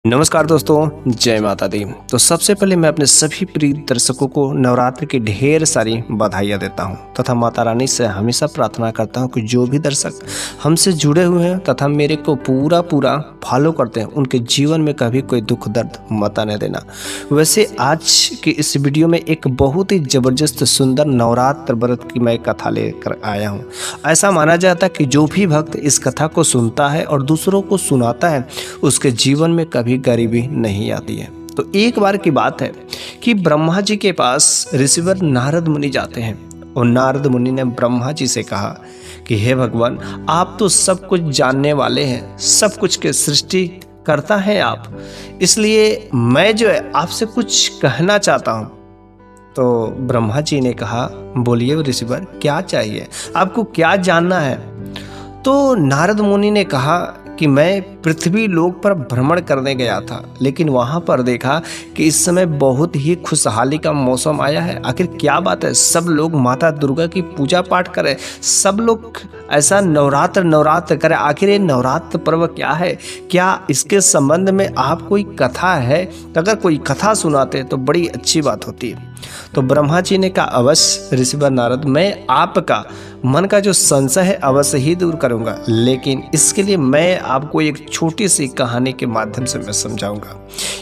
नमस्कार दोस्तों, जय माता दी। तो सबसे पहले मैं अपने सभी प्रिय दर्शकों को नवरात्र की ढेर सारी बधाइयाँ देता हूँ तथा माता रानी से हमेशा प्रार्थना करता हूँ कि जो भी दर्शक हमसे जुड़े हुए हैं तथा मेरे को पूरा फॉलो करते हैं उनके जीवन में कभी कोई दुख दर्द मत आने देना। वैसे आज की इस वीडियो में एक बहुत ही ज़बरदस्त सुंदर नवरात्र व्रत की मैं कथा लेकर आया हूँ। ऐसा माना जाता है कि जो भी भक्त इस कथा को सुनता है और दूसरों को सुनाता है उसके जीवन में कभी गरीबी नहीं आती है। तो एक बार की बात है कि ब्रह्मा जी के पास ऋषिवर नारद मुनि जाते हैं और नारद मुनि ने ब्रह्मा जी से कहा कि हे भगवान, आप तो सब कुछ जानने वाले हैं, सब कुछ के सृष्टि करता है आप, इसलिए मैं जो है आपसे कुछ कहना चाहता हूँ। तो ब्रह्मा जी ने कहा, बोलिए ऋषिवर, क्या चाहिए, आपको क्या जानना है। तो नारद मुनि ने कहा कि मैं पृथ्वी लोक पर भ्रमण करने गया था, लेकिन वहाँ पर देखा कि इस समय बहुत ही खुशहाली का मौसम आया है। आखिर क्या बात है, सब लोग माता दुर्गा की पूजा पाठ करें, सब लोग ऐसा नवरात्र करें। आखिर ये नवरात्र पर्व क्या है, क्या इसके संबंध में आप कोई कथा है? तो अगर कोई कथा सुनाते तो बड़ी अच्छी बात होती है। तो ब्रह्मा जी ने कहा, अवश्य ऋषिवर नारद, मैं आपका मन का जो संशय है अवश्य ही दूर करूंगा, लेकिन इसके लिए मैं आपको एक छोटी सी कहानी के माध्यम से मैं समझाऊंगा,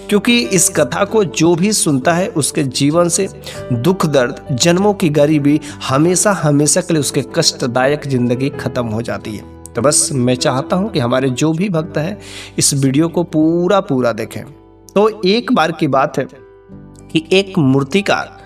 क्योंकि इस कथा को जो भी सुनता है उसके जीवन से दुख दर्द, जन्मों की गरीबी हमेशा के लिए उसके कष्टदायक जिंदगी खत्म हो जाती है। तो बस मैं चाहता हूं कि हमारे जो भी भक्त हैं इस वीडियो को पूरा देखें। तो एक बार की बात है कि एक मूर्तिकार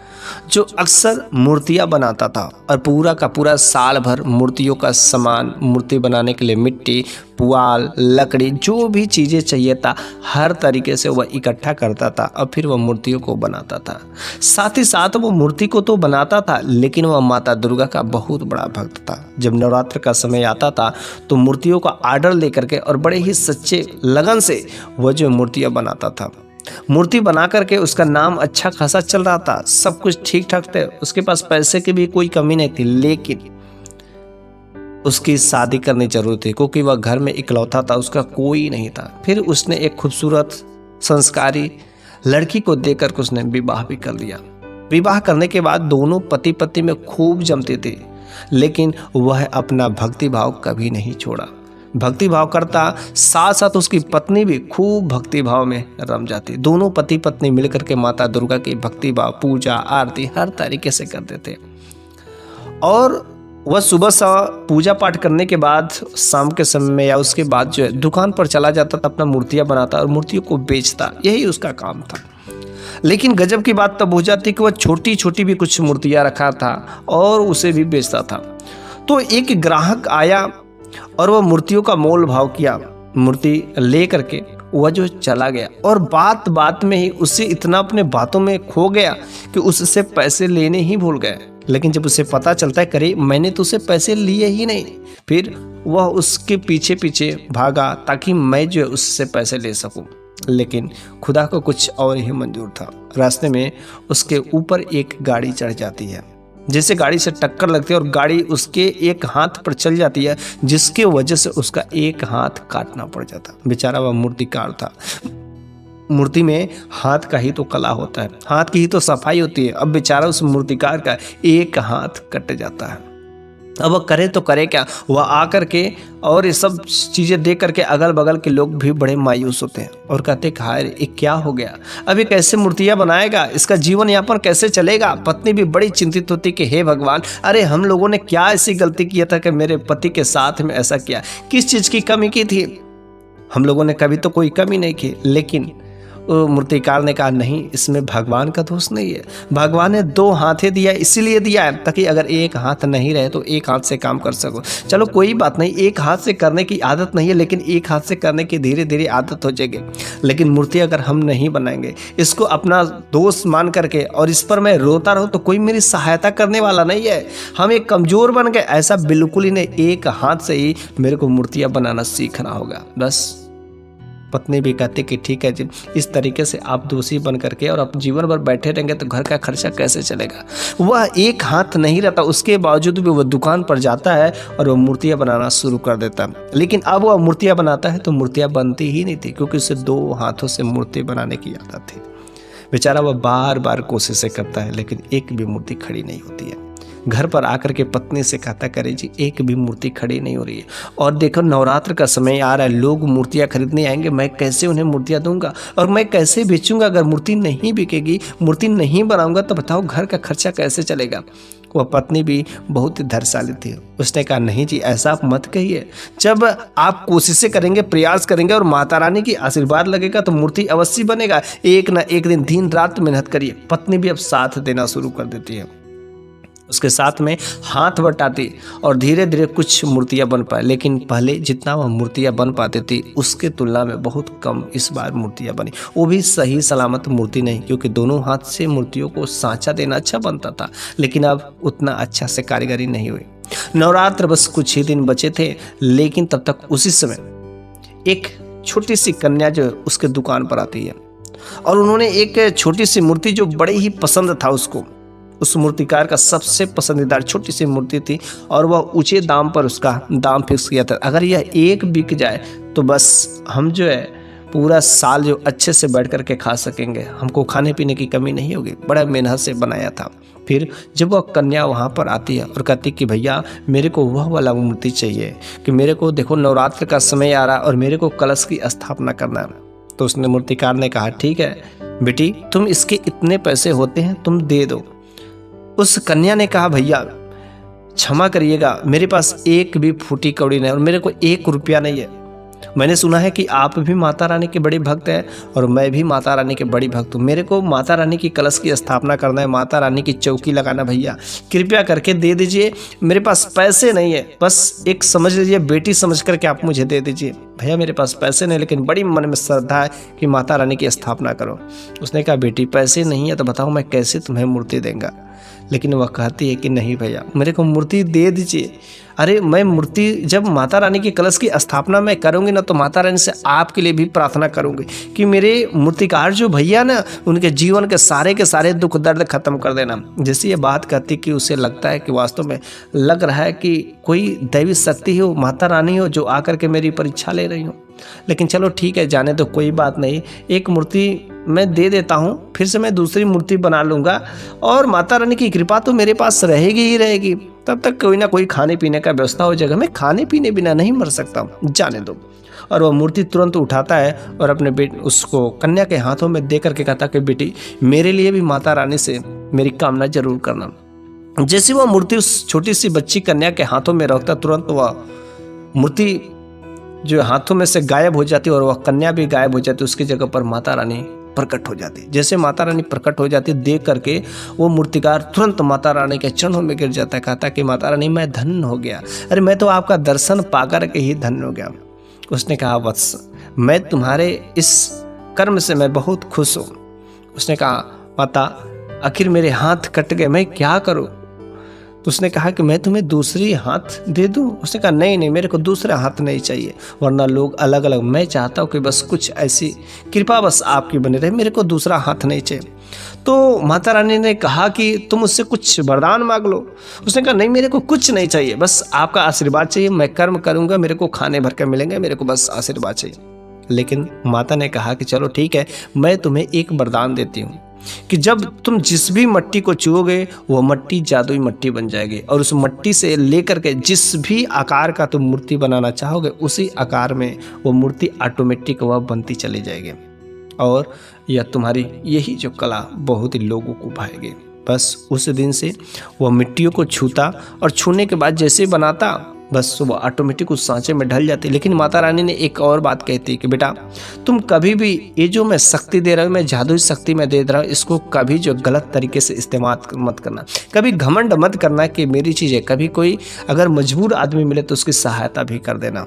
जो अक्सर मूर्तियां बनाता था और पूरा का पूरा साल भर मूर्तियों का सामान, मूर्ति बनाने के लिए मिट्टी, पुआल, लकड़ी, जो भी चीज़ें चाहिए था हर तरीके से वह इकट्ठा करता था और फिर वह मूर्तियों को बनाता था। साथ ही साथ वो मूर्ति को तो बनाता था, लेकिन वह माता दुर्गा का बहुत बड़ा भक्त था। जब नवरात्र का समय आता था तो मूर्तियों का ऑर्डर लेकर के और बड़े ही सच्चे लगन से वह जो मूर्तियाँ बनाता था, मूर्ति बना करके उसका नाम अच्छा खासा चल रहा था, सब कुछ ठीक ठाक थे, उसके पास पैसे की भी कोई कमी नहीं थी। लेकिन उसकी शादी करनी जरूरी थी क्योंकि वह घर में इकलौता था, उसका कोई नहीं था। फिर उसने एक खूबसूरत संस्कारी लड़की को देकर के उसने विवाह भी कर लिया। विवाह करने के बाद दोनों पति पत्नी में खूब जमते थे, लेकिन वह अपना भक्ति भाव कभी नहीं छोड़ा। भक्ति भाव करता, साथ साथ उसकी पत्नी भी खूब भक्ति भाव में रम जाती। दोनों पति पत्नी मिलकर के माता दुर्गा की भक्ति भाव, पूजा, आरती हर तरीके से करते थे। और वह सुबह पूजा पाठ करने के बाद शाम के समय में या उसके बाद जो है दुकान पर चला जाता था, अपना मूर्तियां बनाता और मूर्तियों को बेचता, यही उसका काम था। लेकिन गजब की बात तब हो जाती कि वह छोटी छोटी भी कुछ मूर्तियां रखा था और उसे भी बेचता था। तो एक ग्राहक आया और वह मूर्तियों का मोल भाव किया, मूर्ति ले करके वह जो चला गया और बात में ही उससे इतना अपने बातों में खो गया कि उससे पैसे लेने ही भूल गए। लेकिन जब उसे पता चलता है, करे मैंने तो उसे पैसे लिए ही नहीं, फिर वह उसके पीछे भागा ताकि मैं जो है उससे पैसे ले सकूं। लेकिन खुदा को कुछ और ही मंजूर था। रास्ते में उसके ऊपर एक गाड़ी चढ़ जाती है, जैसे गाड़ी से टक्कर लगती है और गाड़ी उसके एक हाथ पर चल जाती है, जिसके वजह से उसका एक हाथ काटना पड़ जाता। बेचारा वह मूर्तिकार था, मूर्ति में हाथ का ही तो कला होता है, हाथ की ही तो सफाई होती है। अब बेचारा उस मूर्तिकार का एक हाथ कट जाता है। अब वह करे तो करे क्या, वह आकर के और ये सब चीज़ें देख करके अगल बगल के लोग भी बड़े मायूस होते हैं और कहते हैं, हाय ये क्या हो गया, अब ये कैसे मूर्तियाँ बनाएगा, इसका जीवन यापन कैसे चलेगा। पत्नी भी बड़ी चिंतित होती कि हे भगवान, अरे हम लोगों ने क्या ऐसी गलती किया था कि मेरे पति के साथ में ऐसा किया, किस चीज़ की कमी की थी, हम लोगों ने कभी तो कोई कमी नहीं की। लेकिन मूर्तिकार ने कहा, नहीं, इसमें भगवान का दोष नहीं है, भगवान ने दो हाथें दिया इसीलिए दिया है ताकि अगर एक हाथ नहीं रहे तो एक हाथ से काम कर सको। चलो कोई बात नहीं, एक हाथ से करने की आदत नहीं है, लेकिन एक हाथ से करने की धीरे धीरे आदत हो जाएगी। लेकिन मूर्ति अगर हम नहीं बनाएंगे, इसको अपना दोष मान करके और इस पर मैं रोता रहूँ तो कोई मेरी सहायता करने वाला नहीं है, हम एक कमज़ोर बन गए। ऐसा बिल्कुल ही नहीं, एक हाथ से ही मेरे को मूर्तियाँ बनाना सीखना होगा। बस पत्नी भी कहती कि ठीक है जी, इस तरीके से आप दोषी बन करके और आप जीवन भर बैठे रहेंगे तो घर का खर्चा कैसे चलेगा। वह एक हाथ नहीं रहता, उसके बावजूद भी वह दुकान पर जाता है और वह मूर्तियाँ बनाना शुरू कर देता है। लेकिन अब वह मूर्तियाँ बनाता है तो मूर्तियाँ बनती ही नहीं थी, क्योंकि उसे 2 हाथों से मूर्ति बनाने की आदत थी। बेचारा वह बार बार कोशिशें करता है, लेकिन एक भी मूर्ति खड़ी नहीं होती है। घर पर आकर के पत्नी से कहता, करे जी एक भी मूर्ति खड़ी नहीं हो रही है, और देखो नवरात्र का समय आ रहा है, लोग मूर्तियां खरीदने आएंगे, मैं कैसे उन्हें मूर्तियां दूंगा और मैं कैसे बेचूंगा। अगर मूर्ति नहीं बिकेगी, मूर्ति नहीं बनाऊंगा तो बताओ घर का खर्चा कैसे चलेगा। वह पत्नी भी बहुत ही धैर्यशाली थी। उसने कहा, नहीं जी ऐसा आप मत कहिए, जब आप कोशिशें करेंगे, प्रयास करेंगे और माता रानी की आशीर्वाद लगेगा तो मूर्ति अवश्य बनेगा। एक ना एक दिन रात मेहनत करिए। पत्नी भी अब साथ देना शुरू कर देती है, उसके साथ में हाथ बटाती और धीरे धीरे कुछ मूर्तियां बन पाए। लेकिन पहले जितना वह मूर्तियां बन पाती थी उसके तुलना में बहुत कम इस बार मूर्तियां बनी, वो भी सही सलामत मूर्ति नहीं, क्योंकि दोनों हाथ से मूर्तियों को सांचा देना अच्छा बनता था, लेकिन अब उतना अच्छा से कारीगरी नहीं हुई। नवरात्र बस कुछ ही दिन बचे थे, लेकिन तब तक उसी समय एक छोटी सी कन्या जो उसके दुकान पर आती है और उन्होंने एक छोटी सी मूर्ति जो बड़े ही पसंद था उसको, उस मूर्तिकार का सबसे पसंदीदा छोटी सी मूर्ति थी और वह ऊंचे दाम पर उसका दाम फिक्स किया था। अगर यह एक बिक जाए तो बस हम जो है पूरा साल जो अच्छे से बैठ कर के खा सकेंगे, हमको खाने पीने की कमी नहीं होगी। बड़ा मेहनत से बनाया था। फिर जब वह कन्या वहाँ पर आती है और कहती कि भैया मेरे को वह वाला मूर्ति चाहिए, कि मेरे को देखो नवरात्र का समय आ रहा और मेरे को कलश की स्थापना करना है। तो उसने मूर्तिकार ने कहा, ठीक है बेटी, तुम इसके इतने पैसे होते हैं तुम दे दो। उस कन्या ने कहा, भैया क्षमा करिएगा, मेरे पास एक भी फूटी कौड़ी नहीं और मेरे को 1 रुपया नहीं है। मैंने सुना है कि आप भी माता रानी के बड़े भक्त हैं और मैं भी माता रानी के बड़ी भक्त हूँ। मेरे को माता रानी की कलश की स्थापना करना है, माता रानी की चौकी लगाना। भैया कृपया करके दे दीजिए, मेरे पास पैसे नहीं है, बस एक समझ लीजिए बेटी समझ करके आप मुझे दे दीजिए। भैया मेरे पास पैसे नहीं, लेकिन बड़ी मन में श्रद्धा है कि माता रानी की स्थापना करो। उसने कहा, बेटी पैसे नहीं है तो बताओ मैं कैसे तुम्हें मूर्ति देंगे। लेकिन वह कहती है कि नहीं भैया मेरे को मूर्ति दे दीजिए। अरे मैं मूर्ति जब माता रानी की कलश की स्थापना मैं करूँगी ना तो माता रानी से आपके लिए भी प्रार्थना करूँगी कि मेरे मूर्तिकार जो भैया ना उनके जीवन के सारे दुख दर्द खत्म कर देना। जैसे ये बात कहती कि उसे लगता है कि वास्तव में लग रहा है कि कोई दैवी शक्ति हो, माता रानी हो जो आकर के मेरी परीक्षा ले रही हो। लेकिन चलो ठीक है, जाने तो कोई बात नहीं, एक मूर्ति मैं दे देता हूँ, फिर से मैं दूसरी मूर्ति बना लूँगा और माता रानी की कृपा तो मेरे पास रहेगी ही रहेगी। तब तक कोई ना कोई खाने पीने का व्यवस्था हो जाएगा, मैं खाने पीने बिना नहीं मर सकता, जाने दो। और वह मूर्ति तुरंत उठाता है और अपने उसको कन्या के हाथों में दे करके कहता कि बेटी मेरे लिए भी माता रानी से मेरी कामना जरूर करना। जैसे वह मूर्ति उस छोटी सी बच्ची कन्या के हाथों में रखता, तुरंत वह मूर्ति जो हाथों में से गायब हो जाती और वह कन्या भी गायब हो जाती। उसकी जगह पर माता रानी प्रकट हो जाती। जैसे माता रानी प्रकट हो जाती देख करके वो मूर्तिकार तुरंत माता रानी के चरणों में गिर जाता है, कहता कि माता रानी मैं धन्य हो गया, अरे मैं तो आपका दर्शन पाकर के ही धन्य हो गया। उसने कहा, वत्स मैं तुम्हारे इस कर्म से मैं बहुत खुश हूँ। उसने कहा, माता आखिर मेरे हाथ कट गए, मैं क्या करूँ। तो उसने कहा कि मैं तुम्हें दूसरी हाथ दे दूं। उसने कहा नहीं मेरे को दूसरा हाथ नहीं चाहिए, वरना लोग अलग अलग, मैं चाहता हूँ कि बस कुछ ऐसी कृपा बस आपकी बनी रहे, मेरे को दूसरा हाथ नहीं चाहिए। तो माता रानी ने कहा कि तुम मुझसे कुछ वरदान मांग लो। उसने कहा नहीं मेरे को कुछ नहीं चाहिए, बस आपका आशीर्वाद चाहिए, मैं कर्म करूँगा, मेरे को खाने भर के मिलेंगे, मेरे को बस आशीर्वाद चाहिए। लेकिन माता ने कहा कि चलो ठीक है, मैं तुम्हें एक वरदान देती हूँ कि जब तुम जिस भी मिट्टी को छुओगे वह मिट्टी जादुई मिट्टी बन जाएगी और उस मिट्टी से लेकर के जिस भी आकार का तुम मूर्ति बनाना चाहोगे उसी आकार में वो मूर्ति ऑटोमेटिक वह बनती चली जाएगी और यह तुम्हारी यही जो कला बहुत ही लोगों को भाएगी। बस उस दिन से वह मिट्टियों को छूता और छूने के बाद जैसे बनाता बस वो ऑटोमेटिक उस सांचे में ढल जाती। लेकिन माता रानी ने एक और बात कहती कि बेटा तुम कभी भी ये जो मैं शक्ति दे रहा हूँ, मैं जादुई शक्ति मैं दे रहा हूँ, इसको कभी जो गलत तरीके से इस्तेमाल मत करना, कभी घमंड मत करना कि मेरी चीज़ है। कभी कोई अगर मजबूर आदमी मिले तो उसकी सहायता भी कर देना।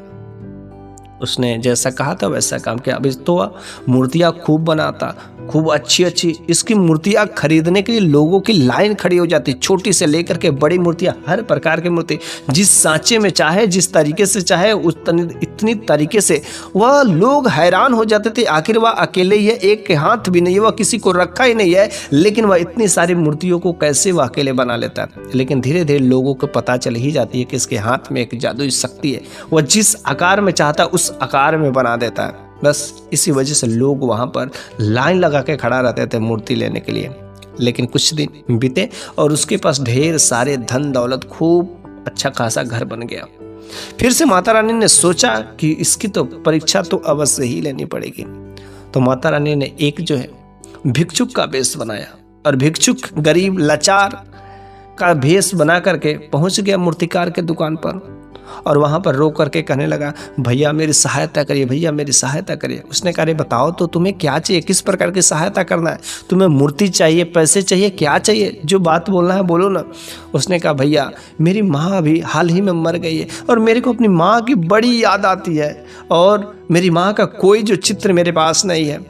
उसने जैसा कहा था वैसा काम किया। अब तो मूर्तियाँ खूब बनाता, खूब अच्छी अच्छी इसकी मूर्तियाँ खरीदने के लिए लोगों की लाइन खड़ी हो जाती, छोटी से लेकर के बड़ी मूर्तियाँ, हर प्रकार की मूर्ति जिस सांचे में चाहे, जिस तरीके से चाहे, इतनी तरीके से वह लोग हैरान हो जाते थे। आखिर वह अकेले ही है, एक के हाथ भी नहीं है, वह किसी को रखा ही नहीं है, लेकिन वह इतनी सारी मूर्तियों को कैसे वह अकेले बना लेता है। लेकिन धीरे धीरे लोगों को पता चल ही जाती है कि इसके हाथ में एक जादुई शक्ति है, वह जिस आकार में चाहता है उस आकार में बना देता है। बस इसी वजह से लोग वहाँ पर लाइन लगा के खड़ा रहते थे मूर्ति लेने के लिए। लेकिन कुछ दिन बीते और उसके पास ढेर सारे धन दौलत, खूब अच्छा खासा घर बन गया। फिर से माता रानी ने सोचा कि इसकी तो परीक्षा तो अवश्य ही लेनी पड़ेगी। तो माता रानी ने एक जो है भिक्षुक का वेश बनाया और भिक्षुक गरीब लाचार का भेष बना करके पहुंच गया मूर्तिकार के दुकान पर और वहां पर रो करके कहने लगा, भैया मेरी सहायता करिए, भैया मेरी सहायता करिए। उसने कहा, बताओ तो तुम्हें क्या चाहिए, किस प्रकार की सहायता करना है, तुम्हें मूर्ति चाहिए, पैसे चाहिए, क्या चाहिए, जो बात बोलना है बोलो ना। उसने कहा, भैया मेरी माँ अभी हाल ही में मर गई है और मेरे को अपनी माँ की बड़ी याद आती है और मेरी माँ का कोई जो चित्र मेरे पास नहीं है,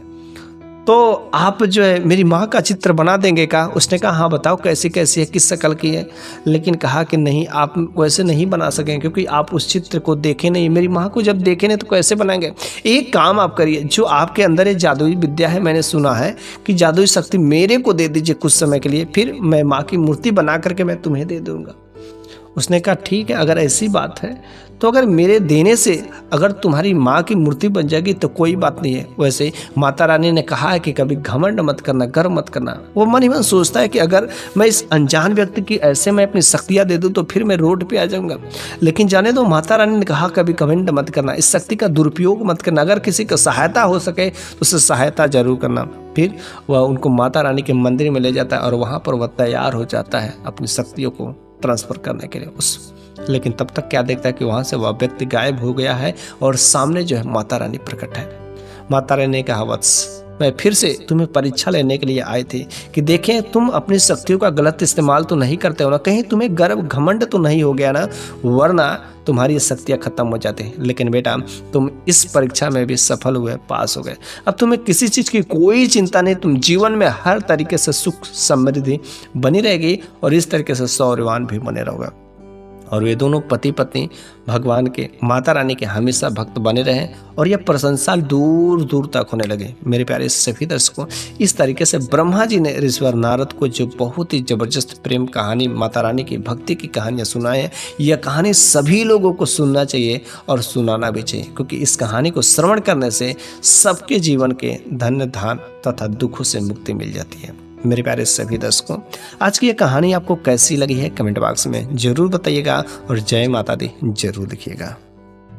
तो आप जो है मेरी माँ का चित्र बना देंगे क्या? उसने कहा, हाँ बताओ कैसी कैसी है, किस शक्ल की है। लेकिन कहा कि नहीं, आप वैसे नहीं बना सकेंगे क्योंकि आप उस चित्र को देखे नहीं, मेरी माँ को जब देखे नहीं तो कैसे बनाएंगे। एक काम आप करिए, जो आपके अंदर ये जादुई विद्या है, मैंने सुना है कि जादुई शक्ति मेरे को दे दीजिए कुछ समय के लिए, फिर मैं माँ की मूर्ति बना करके मैं तुम्हें दे दूँगा। उसने कहा, ठीक है, अगर ऐसी बात है तो अगर मेरे देने से अगर तुम्हारी माँ की मूर्ति बन जाएगी तो कोई बात नहीं है। वैसे माता रानी ने कहा है कि कभी घमंड मत करना, गर्व मत करना। वो मन ही मन सोचता है कि अगर मैं इस अनजान व्यक्ति की ऐसे मैं अपनी शक्तियाँ दे दूँ तो फिर मैं रोड पे आ जाऊँगा। लेकिन जाने दो, माता रानी ने कहा कभी घमंड मत करना, इस शक्ति का दुरुपयोग मत करना, अगर किसी का सहायता हो सके तो उससे सहायता जरूर करना। फिर वह उनको माता रानी के मंदिर में ले जाता है और वहाँ पर वह तैयार हो जाता है अपनी शक्तियों को ट्रांसफर करने के लिए। लेकिन तब तक क्या देखता है कि वहां से वह व्यक्ति गायब हो गया है और सामने जो है माता रानी प्रकट है। माता रानी ने कहा, वत्स मैं फिर से तुम्हें परीक्षा लेने के लिए आई थी कि देखें तुम अपनी शक्तियों का गलत इस्तेमाल तो नहीं करते हो ना, कहीं तुम्हें गर्व घमंड तो नहीं हो गया ना, वरना तुम्हारी शक्तियाँ खत्म हो जाती। लेकिन बेटा तुम इस परीक्षा में भी सफल हुए, पास हो गए। अब तुम्हें किसी चीज़ की कोई चिंता नहीं, तुम जीवन में हर तरीके से सुख समृद्धि बनी रहेगी और इस तरीके से सौर्यवान भी बने रहोगे। और वे दोनों पति पत्नी भगवान के, माता रानी के हमेशा भक्त बने रहे और यह प्रशंसा दूर दूर तक होने लगे। मेरे प्यारे सभी दर्शकों, इस तरीके से ब्रह्मा जी ने ऋषिवर नारद को जो बहुत ही जबरदस्त प्रेम कहानी, माता रानी की भक्ति की कहानियाँ सुनाए हैं, यह कहानी सभी लोगों को सुनना चाहिए और सुनाना भी चाहिए, क्योंकि इस कहानी को श्रवण करने से सबके जीवन के धन्य धान तथा दुखों से मुक्ति मिल जाती है। मेरे प्यारे सभी दर्शकों, आज की ये कहानी आपको कैसी लगी है कमेंट बॉक्स में जरूर बताइएगा और जय माता दी जरूर लिखिएगा।